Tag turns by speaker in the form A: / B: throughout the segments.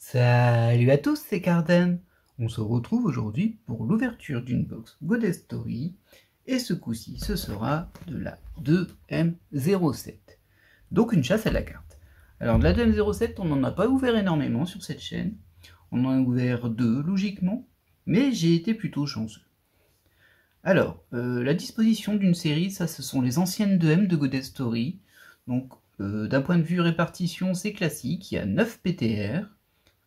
A: Salut à tous, c'est Carden. On se retrouve aujourd'hui pour l'ouverture d'une box Goddess Story. Et ce coup-ci, ce sera de la 2M07. Donc une chasse à la carte. Alors de la 2M07, on n'en a pas ouvert énormément sur cette chaîne. On en a ouvert 2, logiquement. Mais j'ai été plutôt chanceux. Alors, la disposition d'une série, ça ce sont les anciennes 2M de Goddess Story. Donc d'un point de vue répartition, c'est classique. Il y a 9 PTR.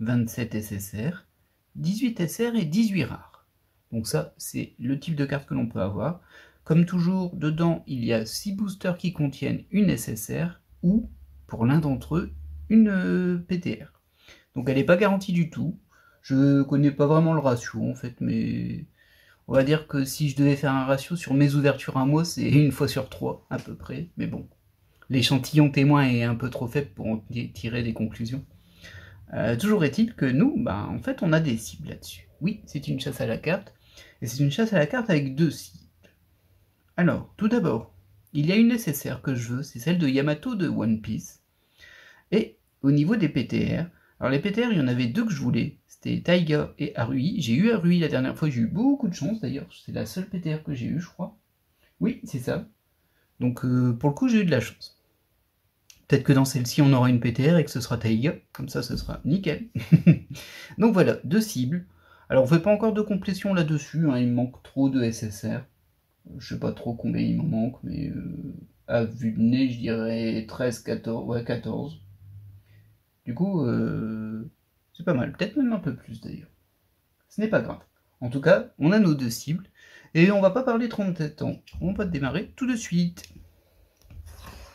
A: 27 SSR, 18 SR et 18 rares. Donc ça, c'est le type de carte que l'on peut avoir. Comme toujours, dedans, il y a 6 boosters qui contiennent une SSR ou, pour l'un d'entre eux, une PTR. Donc elle n'est pas garantie du tout. Je connais pas vraiment le ratio en fait, mais on va dire que si je devais faire un ratio sur mes ouvertures à moi, c'est une fois sur 3 à peu près. Mais bon, l'échantillon témoin est un peu trop faible pour en tirer des conclusions. Toujours est-il que nous, en fait, on a des cibles là-dessus. Oui, c'est une chasse à la carte, et c'est une chasse à la carte avec 2 cibles. Alors, tout d'abord, il y a une nécessaire que je veux, c'est celle de Yamato de One Piece. Et au niveau des PTR, alors les PTR, il y en avait 2 que je voulais, c'était Taiga et Harui. J'ai eu Harui la dernière fois, j'ai eu beaucoup de chance d'ailleurs, c'est la seule PTR que j'ai eu, je crois. Oui, c'est ça. Donc pour le coup, j'ai eu de la chance. Peut-être que dans celle-ci, on aura une PTR et que ce sera Taiga, comme ça, ce sera nickel. Donc voilà, 2 cibles. Alors, on ne fait pas encore de complétion là-dessus, hein, il me manque trop de SSR. Je sais pas trop combien il m'en manque, mais à vue de nez, je dirais 13, 14, ouais, 14. Du coup, c'est pas mal, peut-être même un peu plus d'ailleurs. Ce n'est pas grave. En tout cas, on a nos 2 cibles, et on va pas parler 37 ans. On va démarrer tout de suite.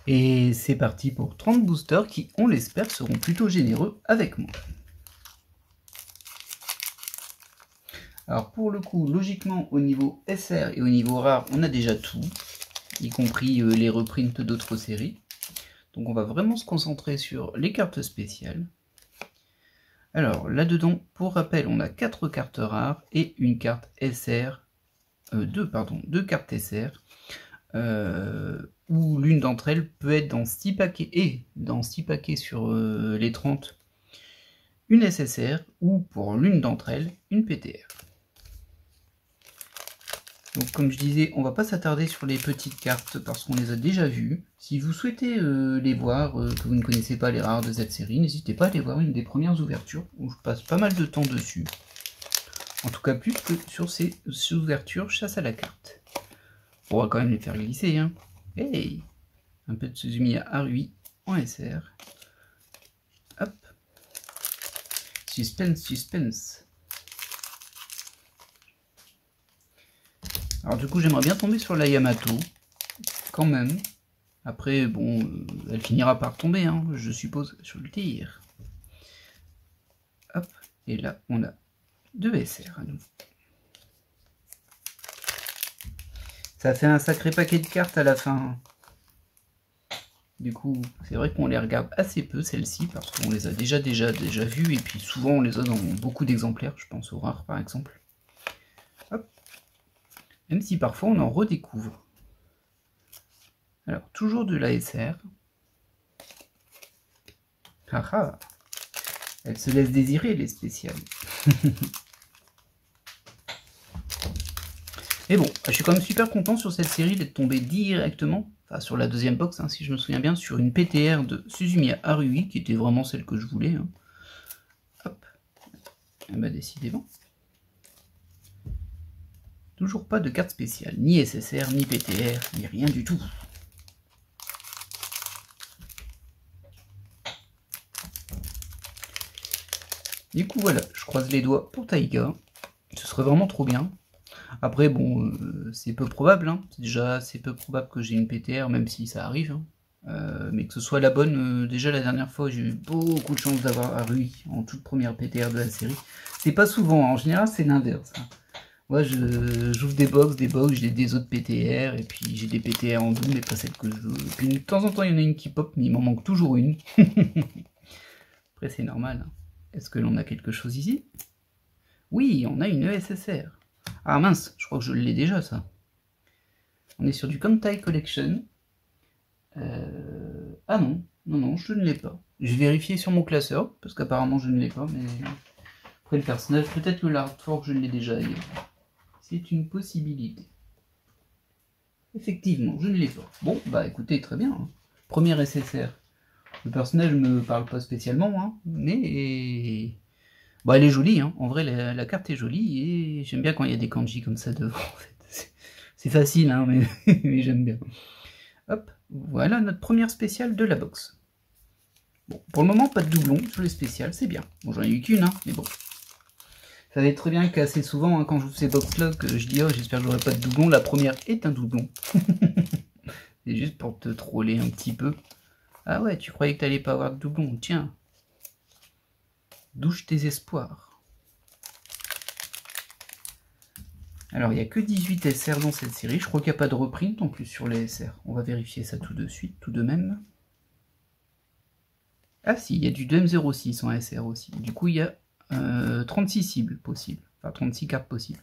A: Et c'est parti pour 30 boosters qui, on l'espère, seront plutôt généreux avec moi. Alors pour le coup, logiquement, au niveau SR et au niveau rare, on a déjà tout, y compris les reprints d'autres séries. Donc on va vraiment se concentrer sur les cartes spéciales. Alors là-dedans, pour rappel, on a 4 cartes rares et une carte SR, deux cartes SR, où l'une d'entre elles peut être dans 6 paquets, et dans 6 paquets sur les 30, une SSR, ou pour l'une d'entre elles, une PTR. Donc comme je disais, on va pas s'attarder sur les petites cartes parce qu'on les a déjà vues. Si vous souhaitez les voir, que vous ne connaissez pas les rares de cette série, n'hésitez pas à aller voir une des premières ouvertures, où je passe pas mal de temps dessus. En tout cas plus que sur ces ouvertures chasse à la carte. On va quand même les faire glisser, hein. Hey, un peu de Suzumiya Harui en SR. Hop. Suspense, suspense. Alors du coup, j'aimerais bien tomber sur la Yamato, quand même. Après, bon, elle finira par tomber, hein, je suppose, sur le tir. Hop, et là, on a 2 SR à nouveau. Ça fait un sacré paquet de cartes à la fin. Du coup, c'est vrai qu'on les regarde assez peu, celles-ci, parce qu'on les a déjà vues, et puis souvent on les a dans beaucoup d'exemplaires, je pense aux rares par exemple. Hop. Même si parfois on en redécouvre. Alors, toujours de la SR. Haha, elle se laisse désirer, les spéciales. Mais bon, je suis quand même super content sur cette série d'être tombé directement, enfin sur la deuxième box, hein, si je me souviens bien, sur une PTR de Suzumiya Harui, qui était vraiment celle que je voulais. Hein. Hop, et bah décidément. Toujours pas de carte spéciale, ni SSR, ni PTR, ni rien du tout. Du coup voilà, je croise les doigts pour Taiga, ce serait vraiment trop bien. Après bon, c'est peu probable, hein. Déjà c'est peu probable que j'ai une PTR, même si ça arrive. Hein. Mais que ce soit la bonne, déjà la dernière fois j'ai eu beaucoup de chance d'avoir Harui en toute première PTR de la série. C'est pas souvent, hein. En général c'est l'inverse. Hein. Moi j'ouvre des box, j'ai des autres PTR, et puis j'ai des PTR en double, mais pas celles que je veux. Et puis de temps en temps il y en a une qui pop, mais il m'en manque toujours une. Après c'est normal. Hein. Est-ce que l'on a quelque chose ici? Oui, on a une ESSR. Ah mince, je crois que je l'ai déjà ça. On est sur du Kantai Collection. Ah non, non, non, je ne l'ai pas. J'ai vérifié sur mon classeur, parce qu'apparemment je ne l'ai pas, mais après le personnage, peut-être que l'artwork je l'ai déjà ailleurs. C'est une possibilité. Effectivement, je ne l'ai pas. Bon, bah écoutez, très bien. Hein. Premier SSR. Le personnage ne me parle pas spécialement, hein, mais... Bah, elle est jolie, hein. En vrai, la carte est jolie, et j'aime bien quand il y a des kanji comme ça devant, en fait. C'est facile, hein, mais, mais j'aime bien. Hop, voilà notre première spéciale de la box. Bon, pour le moment, pas de doublon sur les spéciales, c'est bien. Bon, j'en ai eu qu'une, hein, mais bon. Vous savez très bien qu'assez souvent, hein, quand je vous fais box-là, que je dis « Oh, j'espère que j'aurai pas de doublon », la première est un doublon. C'est juste pour te troller un petit peu. Ah ouais, tu croyais que t'allais pas avoir de doublon, tiens. Douche tes espoirs. Alors, il n'y a que 18 SR dans cette série. Je crois qu'il n'y a pas de reprint en plus sur les SR. On va vérifier ça tout de suite, tout de même. Ah si, il y a du 2M06 en SR aussi. Du coup, il y a 36 cibles possibles. Enfin, 36 cartes possibles.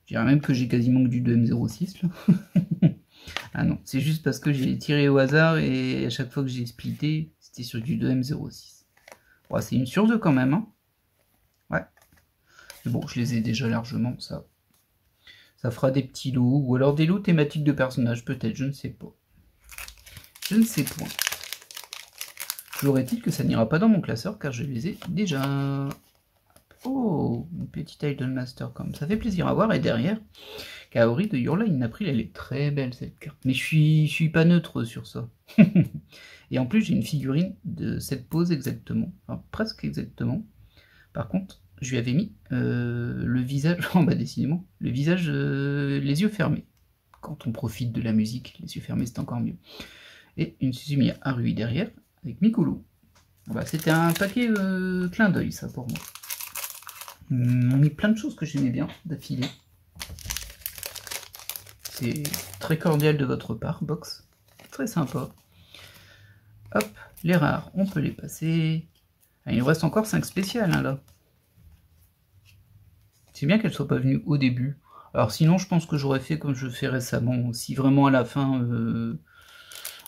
A: Je dirais même que j'ai quasiment que du 2M06 là. Ah non, c'est juste parce que j'ai tiré au hasard et à chaque fois que j'ai splitté, c'était sur du 2M06. Ouais, c'est une sur deux quand même, hein. Ouais. Mais bon, je les ai déjà largement, ça. Ça fera des petits lots, ou alors des lots thématiques de personnages, peut-être, je ne sais pas. Je ne sais point. Toujours est-il que ça n'ira pas dans mon classeur, car je les ai déjà. Oh, une petite Idolmaster comme ça fait plaisir à voir, et derrière, Kaori de Your Line April, elle est très belle cette carte. Mais je suis pas neutre sur ça. Et en plus, j'ai une figurine de cette pose exactement, enfin presque exactement. Par contre, je lui avais mis le visage, oh bah décidément, le visage, les yeux fermés. Quand on profite de la musique, les yeux fermés c'est encore mieux. Et une Suzumiya Harui derrière, avec Mikolo. Bah, c'était un paquet clin d'œil ça pour moi. On met plein de choses que j'aimais bien d'affilée. C'est très cordial de votre part, box. Très sympa. Hop, les rares, on peut les passer. Ah, il nous reste encore 5 spéciales hein, là. C'est bien qu'elle soit pas venue au début. Alors sinon, je pense que j'aurais fait comme je fais récemment. Si vraiment à la fin,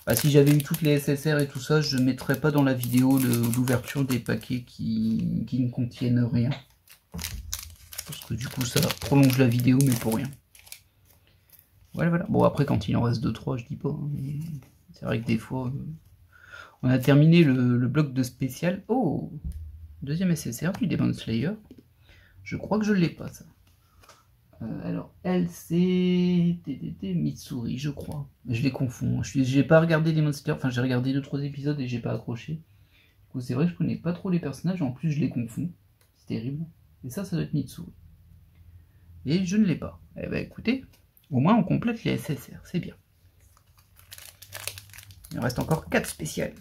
A: bah, si j'avais eu toutes les SSR et tout ça, je ne mettrais pas dans la vidéo l'ouverture des paquets qui ne contiennent rien. Parce que du coup, ça prolonge la vidéo, mais pour rien. Voilà, voilà. Bon, après, quand il en reste 2-3, je dis pas. Hein, mais c'est vrai que des fois, on a terminé le bloc de spécial. Oh, deuxième SSR du Demon Slayer. Je crois que je l'ai pas, ça. Alors, elle, c'est Mitsuri, je crois. Je les confonds. J'ai pas regardé Demon Slayer. Enfin, j'ai regardé 2-3 épisodes et j'ai pas accroché. Du coup, c'est vrai que je connais pas trop les personnages. En plus, je les confonds. C'est terrible. Et ça doit être Mitsuri. Et je ne l'ai pas. Eh ben, écoutez, au moins, on complète les SSR. C'est bien. Il reste encore 4 spéciales.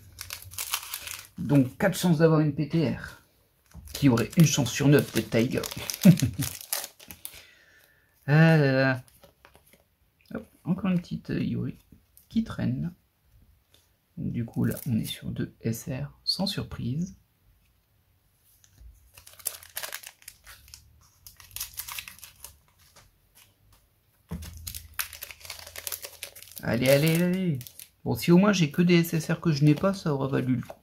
A: Donc 4 chances d'avoir une PTR. Qui aurait une chance sur 9 d'être Tiger. Ah là là. Hop, encore une petite Yuri qui traîne. Donc, du coup là on est sur 2 SR sans surprise. Allez, allez, allez. Bon, si au moins j'ai que des SSR que je n'ai pas, ça aurait valu le coup.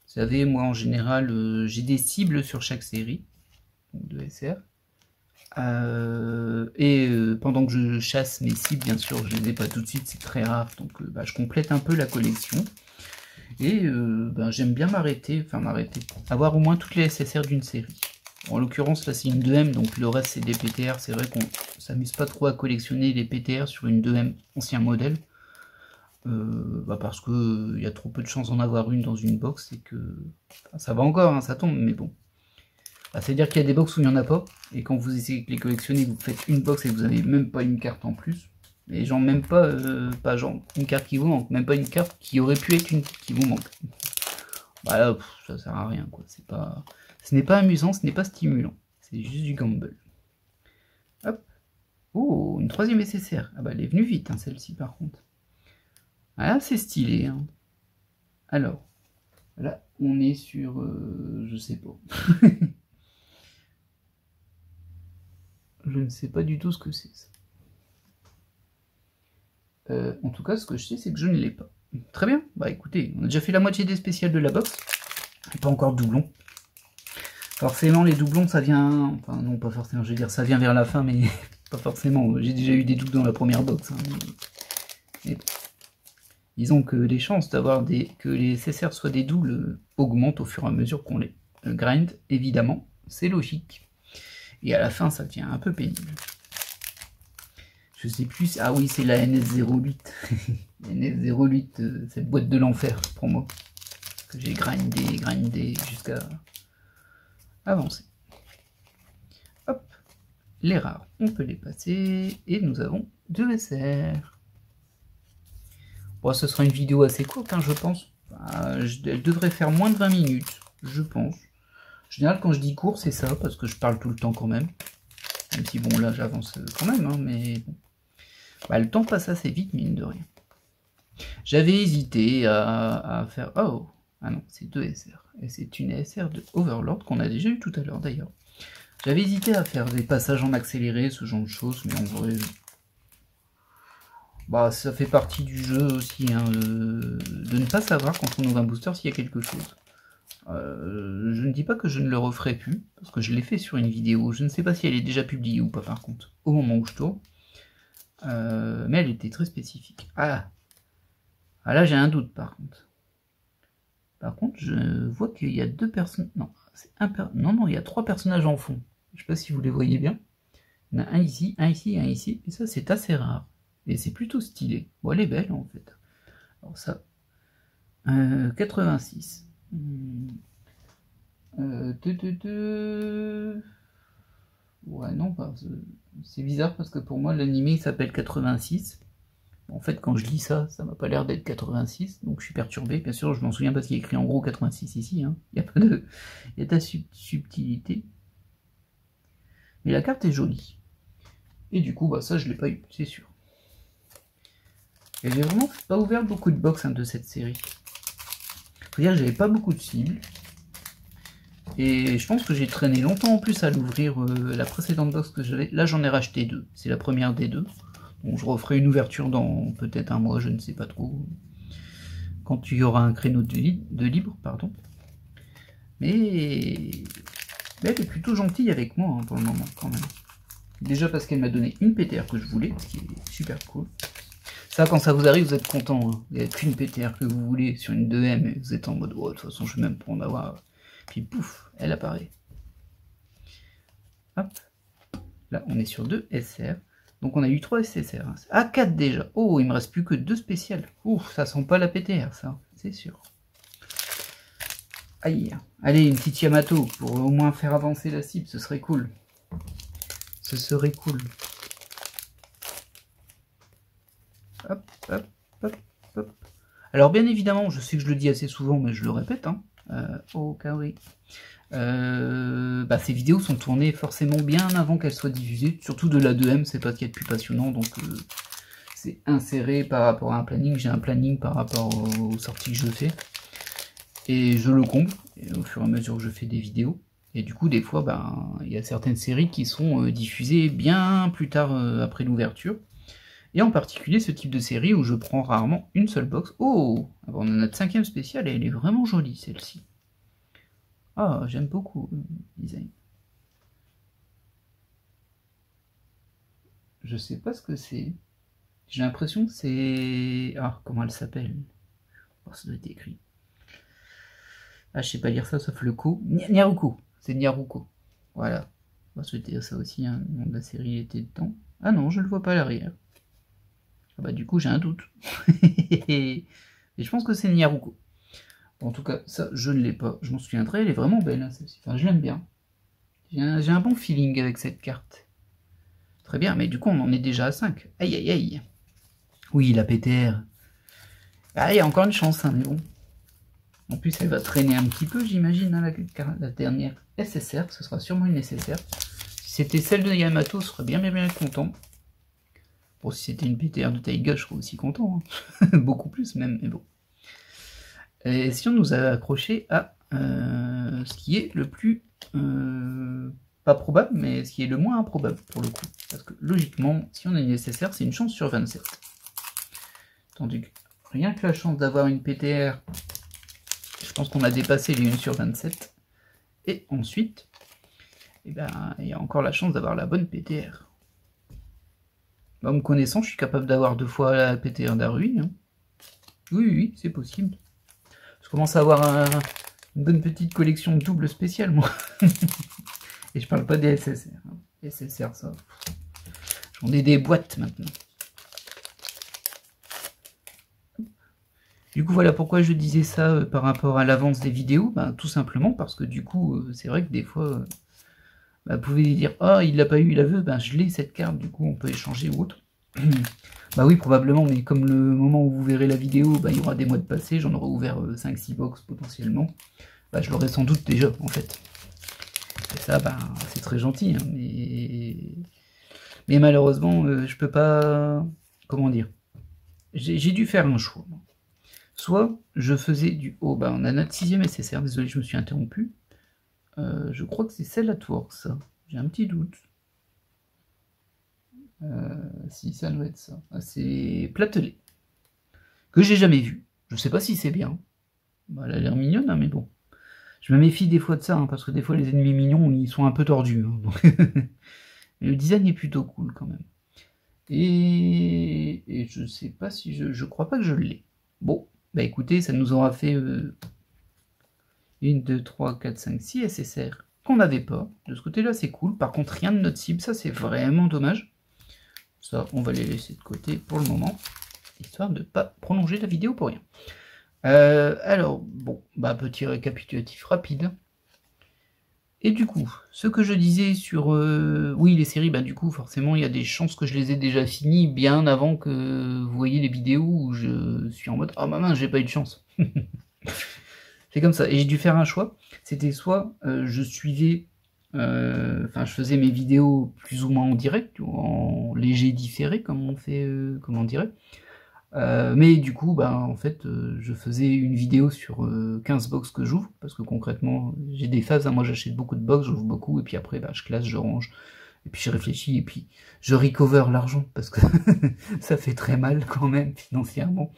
A: Vous savez, moi en général, j'ai des cibles sur chaque série de SR. Pendant que je chasse mes cibles, bien sûr, je les ai pas tout de suite, c'est très rare. Donc je complète un peu la collection. Et j'aime bien avoir au moins toutes les SSR d'une série. En l'occurrence, là c'est une 2M, donc le reste c'est des PTR. C'est vrai qu'on s'amuse pas trop à collectionner les PTR sur une 2M ancien modèle. Parce que y a trop peu de chances d'en avoir une dans une box et que ça va encore, hein, ça tombe, mais bon. C'est-à-dire qu'il y a des box où il n'y en a pas, et quand vous essayez de les collectionner, vous faites une box et vous n'avez même pas une carte en plus. Et genre même pas genre une carte qui vous manque, même pas une carte qui aurait pu être une qui vous manque. Bah là, ça sert à rien quoi. Ce n'est pas amusant, ce n'est pas stimulant. C'est juste du gamble. Hop. Oh, une troisième SSR. Ah bah elle est venue vite hein, celle-ci par contre. Ah c'est stylé. Hein. Alors, là on est sur... je sais pas. Je ne sais pas du tout ce que c'est ça. En tout cas, ce que je sais, c'est que je ne l'ai pas. Très bien. Bah écoutez, on a déjà fait la moitié des spéciales de la box. Et pas encore de doublons. Forcément, les doublons, ça vient... Enfin, non, pas forcément, je veux dire, ça vient vers la fin, mais pas forcément. J'ai déjà eu des doubles dans la première box. Hein, mais... Disons que les chances d'avoir que les SSR soient des doubles augmentent au fur et à mesure qu'on les grind, évidemment. C'est logique. Et à la fin, ça devient un peu pénible. Je sais plus... Ah oui, c'est la NS08. NS08, cette boîte de l'enfer, pour moi. Que j'ai grindé jusqu'à avancer. Hop. Les rares, on peut les passer. Et nous avons 2 SR. Bon, ce sera une vidéo assez courte, hein, je pense. Enfin, elle devrait faire moins de 20 minutes, je pense. En général, quand je dis court, c'est ça, parce que je parle tout le temps quand même. Même si, bon, là, j'avance quand même, hein, mais bon. Bah, le temps passe assez vite, mine de rien. J'avais hésité à faire... Oh! Ah non, c'est 2 SR. Et c'est une SR de Overlord, qu'on a déjà eu tout à l'heure, d'ailleurs. J'avais hésité à faire des passages en accéléré, ce genre de choses, mais en vrai... Bah, ça fait partie du jeu aussi, hein, de ne pas savoir quand on ouvre un booster s'il y a quelque chose. Je ne dis pas que je ne le referai plus, parce que je l'ai fait sur une vidéo. Je ne sais pas si elle est déjà publiée ou pas par contre, au moment où je tourne. Mais elle était très spécifique. Ah là j'ai un doute par contre. Par contre, je vois qu'il y a 2 personnes... Non, non, il y a 3 personnages en fond. Je ne sais pas si vous les voyez bien. Il y en a un ici, un ici, un ici. Et ça, c'est assez rare. Et c'est plutôt stylé. Bon, elle est belle, en fait. Alors ça... 86. Ouais, non, c'est bizarre parce que pour moi, l'animé s'appelle 86. En fait, quand je lis ça, ça m'a pas l'air d'être 86, donc je suis perturbé. Bien sûr, je m'en souviens parce qu'il est écrit en gros 86 ici. Hein. Il y a pas de, il y a de la subtilité. Mais la carte est jolie. Et du coup, bah ça, je l'ai pas eu, c'est sûr. Et j'ai vraiment pas ouvert beaucoup de box, hein, de cette série. Faut dire que j'avais pas beaucoup de cibles. Et je pense que j'ai traîné longtemps en plus à l'ouvrir la précédente box que j'avais. Là, j'en ai racheté 2. C'est la première des 2. Bon, je referai une ouverture dans peut-être un mois, je ne sais pas trop. Quand il y aura un créneau de libre, pardon. Mais elle est plutôt gentille avec moi, hein, pour le moment, quand même. Déjà parce qu'elle m'a donné une PTR que je voulais, ce qui est super cool. Ça, quand ça vous arrive, vous êtes content. Hein. Il n'y a qu'une PTR que vous voulez sur une 2M, et vous êtes en mode, oh, de toute façon, je vais même pas en avoir. Puis pouf, elle apparaît. Hop. Là, on est sur 2 SR. Donc on a eu 3 SSR. Ah, 4 déjà. Oh, il me reste plus que 2 spéciales. Ouf, ça sent pas la PTR, ça, c'est sûr. Aïe. Allez, une petite Yamato pour au moins faire avancer la cible, ce serait cool. Ce serait cool. Hop, hop, hop, hop. Alors bien évidemment, je sais que je le dis assez souvent, mais je le répète, hein. Oh, carré. Ces vidéos sont tournées forcément bien avant qu'elles soient diffusées, surtout de la 2M, c'est pas ce qu'il y a de plus passionnant, donc c'est inséré par rapport à un planning, j'ai un planning par rapport aux sorties que je fais, et je le comble au fur et à mesure que je fais des vidéos, et du coup des fois il y a certaines séries qui sont diffusées bien plus tard après l'ouverture, et en particulier ce type de série où je prends rarement une seule box. Oh, on a notre 5e spéciale et elle est vraiment jolie celle-ci. Ah, j'aime beaucoup le design. Je sais pas ce que c'est. J'ai l'impression que c'est... Ah, comment elle s'appelle? Oh, ça doit être écrit. Ah, je sais pas lire ça sauf le coup. Nyaruko. C'est Nyaruko. Voilà. On va souhaiter ça aussi, hein. Le nom de la série était dedans. Ah non, je le vois pas à l'arrière. Ah bah du coup, j'ai un doute. Et je pense que c'est Nyaruko. En tout cas, ça, je ne l'ai pas. Je m'en souviendrai, elle est vraiment belle, hein, celle-ci. Enfin, je l'aime bien. J'ai un bon feeling avec cette carte. Très bien, mais du coup, on en est déjà à 5. Aïe, aïe, aïe. Oui, la PTR. Ah, il y a encore une chance, hein, mais bon. En plus, elle va traîner un petit peu, j'imagine, hein, la dernière SSR. Ce sera sûrement une SSR. Si c'était celle de Yamato, je serais bien content. Bon, si c'était une PTR de Taiga, je serais aussi content. Hein. Beaucoup plus, même, mais bon. Et si on nous a accroché à ce qui est le plus... pas probable, mais ce qui est le moins improbable, pour le coup. Parce que, logiquement, si on a une SSR, c'est une chance sur 27. Tandis que rien que la chance d'avoir une PTR, je pense qu'on a dépassé les 1 sur 27. Et ensuite, eh ben, il y a encore la chance d'avoir la bonne PTR. Bah, me connaissant, je suis capable d'avoir 2 fois la PTR d'Arui. Hein. Oui, c'est possible. Je commence à avoir une bonne petite collection de doubles spéciales, moi. Et je parle pas des SSR. Hein. SSR, ça. J'en ai des boîtes maintenant. Du coup, voilà pourquoi je disais ça par rapport à l'avance des vidéos. Ben, tout simplement parce que du coup, c'est vrai que des fois, vous pouvez dire « Ah, il l'a pas eu, il la veut, ben je l'ai cette carte, du coup on peut échanger ou autre. » Bah oui, probablement, mais comme le moment où vous verrez la vidéo, il y aura des mois de passé, j'en aurai ouvert 5-6 box potentiellement. Je l'aurai sans doute déjà, en fait. Et ça, c'est très gentil, hein, mais malheureusement, je peux pas... Comment dire? J'ai dû faire un choix. Soit je faisais du... Oh, on a notre 6ème SSR, désolé, je me suis interrompu. Je crois que c'est celle à Twork, ça. J'ai un petit doute. Si, ça doit être ça. C'est Platelet. Que j'ai jamais vu. Je sais pas si c'est bien. Elle a l'air mignonne, hein, mais bon. Je me méfie des fois de ça, hein, parce que des fois les ennemis mignons, ils sont un peu tordus. Hein, donc mais le design est plutôt cool quand même. Et je sais pas si je crois pas que je l'ai. Bon, écoutez, ça nous aura fait 1, 2, 3, 4, 5, 6 SSR qu'on n'avait pas. De ce côté-là, c'est cool. Par contre, rien de notre cible, ça c'est vraiment dommage. Ça, on va les laisser de côté pour le moment, histoire de ne pas prolonger la vidéo pour rien. Alors, bon, petit récapitulatif rapide. Et du coup, ce que je disais sur... oui, les séries, du coup, forcément, il y a des chances que je les ai déjà finies bien avant que vous voyez les vidéos où je suis en mode « Ah, maman, j'ai pas eu de chance !» C'est comme ça. Et j'ai dû faire un choix. C'était soit je suivais... je faisais mes vidéos plus ou moins en direct, ou en léger différé, comme on fait, comme on dirait. Mais du coup, en fait, je faisais une vidéo sur 15 box que j'ouvre, parce que concrètement, j'ai des phases, hein, moi j'achète beaucoup de box, j'ouvre beaucoup, et puis après, je classe, je range, et puis je réfléchis, et puis je recover l'argent, parce que ça fait très mal quand même, financièrement.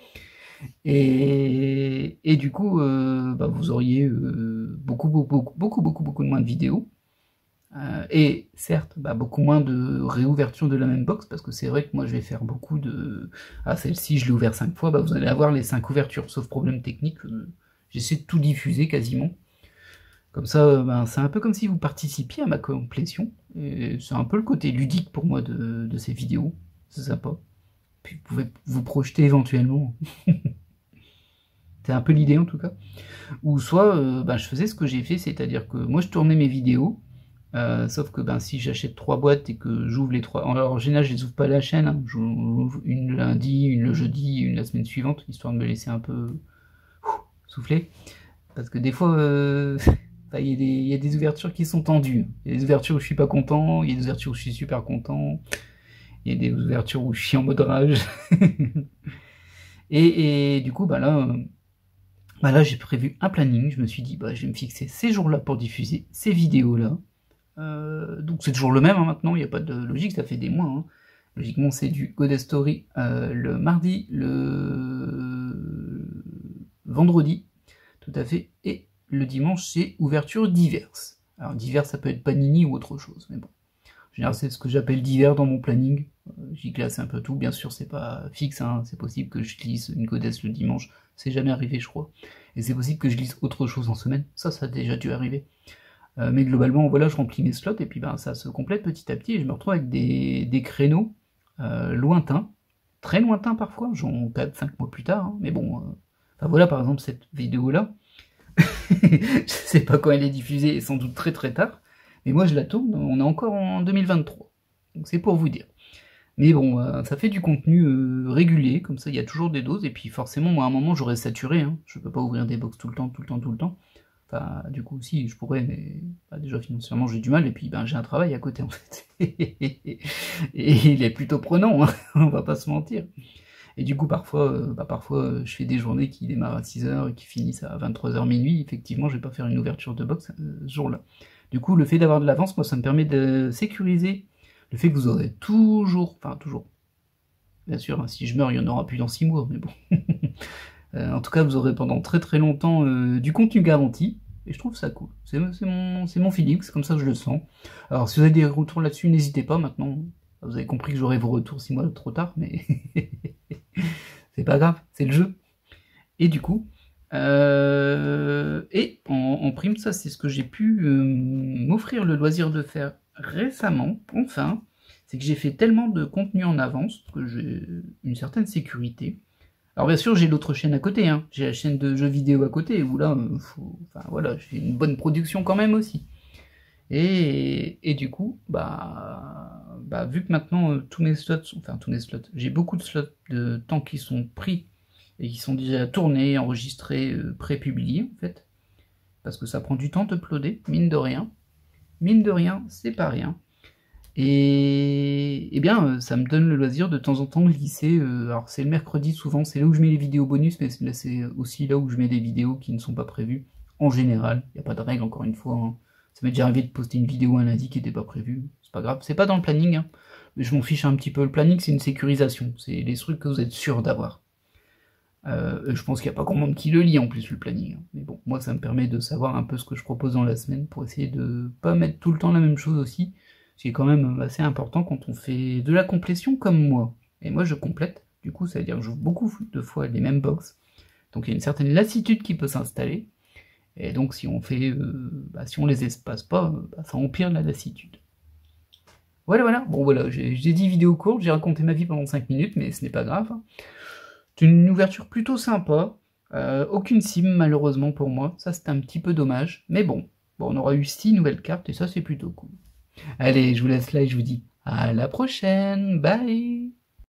A: Et du coup, vous auriez beaucoup de moins de vidéos. Et certes, beaucoup moins de réouverture de la même box, parce que c'est vrai que moi je vais faire beaucoup de... Ah, celle-ci, je l'ai ouvert 5 fois, vous allez avoir les 5 ouvertures, sauf problème technique, j'essaie de tout diffuser quasiment. Comme ça, c'est un peu comme si vous participiez à ma complétion, et c'est un peu le côté ludique pour moi de ces vidéos, c'est sympa. Puis vous pouvez vous projeter éventuellement. C'est un peu l'idée en tout cas. Ou soit, je faisais ce que j'ai fait, c'est-à-dire que moi je tournais mes vidéos, sauf que si j'achète 3 boîtes et que j'ouvre les 3... Alors en général, je les ouvre pas à la chaîne, hein. J'ouvre une le lundi, une le jeudi, une la semaine suivante, histoire de me laisser un peu souffler. Parce que des fois, il y a des ouvertures qui sont tendues. Il y a des ouvertures où je suis pas content, il y a des ouvertures où je suis super content, il y a des ouvertures où je suis en mode rage. et du coup, là, j'ai prévu un planning, je me suis dit, je vais me fixer ces jours-là pour diffuser ces vidéos-là. Donc c'est toujours le même, hein, maintenant, il n'y a pas de logique, ça fait des mois. Hein. Logiquement, c'est du Goddess Story le mardi, le vendredi, tout à fait, et le dimanche, c'est ouverture diverses. Alors divers, ça peut être Panini ou autre chose, mais bon. En général, c'est ce que j'appelle divers dans mon planning. J'y classe un peu tout, bien sûr, c'est pas fixe, hein. C'est possible que je lise une Goddess le dimanche, c'est jamais arrivé, je crois. Et c'est possible que je lise autre chose en semaine, ça a déjà dû arriver. Mais globalement, voilà, je remplis mes slots, et puis ça se complète petit à petit, et je me retrouve avec des créneaux lointains, très lointains parfois, genre 4-5 mois plus tard, hein, mais bon, voilà, par exemple, cette vidéo-là, je sais pas quand elle est diffusée, sans doute très très tard, mais moi je la tourne, on est encore en 2023, donc c'est pour vous dire. Mais bon, ça fait du contenu régulier, comme ça il y a toujours des doses, et puis forcément, moi à un moment j'aurais saturé, hein. Je peux pas ouvrir des box tout le temps. Enfin, du coup, si, je pourrais, mais déjà financièrement j'ai du mal, et puis j'ai un travail à côté en fait. Et il est plutôt prenant, hein, on va pas se mentir. Et du coup, parfois, je fais des journées qui démarrent à 6h et qui finissent à 23h minuit. Effectivement, je vais pas faire une ouverture de box ce jour-là. Du coup, le fait d'avoir de l'avance, moi, ça me permet de sécuriser le fait que vous aurez toujours, Bien sûr, hein, si je meurs, il n'y en aura plus dans 6 mois, mais bon. En tout cas, vous aurez pendant très très longtemps du contenu garanti, et je trouve ça cool. C'est mon feeling, c'est comme ça que je le sens. Alors, si vous avez des retours là-dessus, n'hésitez pas, maintenant, vous avez compris que j'aurai vos retours 6 mois trop tard, mais c'est pas grave, c'est le jeu. Et du coup, en prime, ça c'est ce que j'ai pu m'offrir le loisir de faire récemment, enfin, c'est que j'ai fait tellement de contenu en avance que j'ai une certaine sécurité. Alors bien sûr, j'ai l'autre chaîne à côté, hein. J'ai la chaîne de jeux vidéo à côté, où là, enfin voilà, j'ai une bonne production quand même aussi. Et du coup, vu que maintenant tous mes slots, j'ai beaucoup de slots de temps qui sont pris et qui sont déjà tournés, enregistrés, pré-publiés en fait, parce que ça prend du temps de uploader, mine de rien. Mine de rien, c'est pas rien. Et bien, ça me donne le loisir de temps en temps glisser. Alors c'est le mercredi souvent, c'est là où je mets les vidéos bonus, mais là c'est aussi là où je mets des vidéos qui ne sont pas prévues. En général, il n'y a pas de règle encore une fois. Hein. Ça m'est déjà arrivé de poster une vidéo un lundi qui n'était pas prévue. C'est pas grave, c'est pas dans le planning. Hein. Mais je m'en fiche un petit peu. Le planning, c'est une sécurisation. C'est les trucs que vous êtes sûr d'avoir. Je pense qu'il n'y a pas grand monde qui le lit en plus le planning. Hein. Mais bon, moi ça me permet de savoir un peu ce que je propose dans la semaine pour essayer de pas mettre tout le temps la même chose aussi. Ce qui est quand même assez important quand on fait de la complétion comme moi. Et moi je complète, du coup ça veut dire que je joue beaucoup de fois les mêmes box. Donc il y a une certaine lassitude qui peut s'installer. Et donc si on fait, si on les espace pas, ça empire la lassitude. Voilà. Bon voilà, j'ai dit vidéo courte, j'ai raconté ma vie pendant 5 minutes, mais ce n'est pas grave. C'est une ouverture plutôt sympa. Aucune sim malheureusement pour moi, ça c'est un petit peu dommage. Mais bon, on aura eu 6 nouvelles cartes et ça c'est plutôt cool. Allez, je vous laisse là et je vous dis à la prochaine, bye!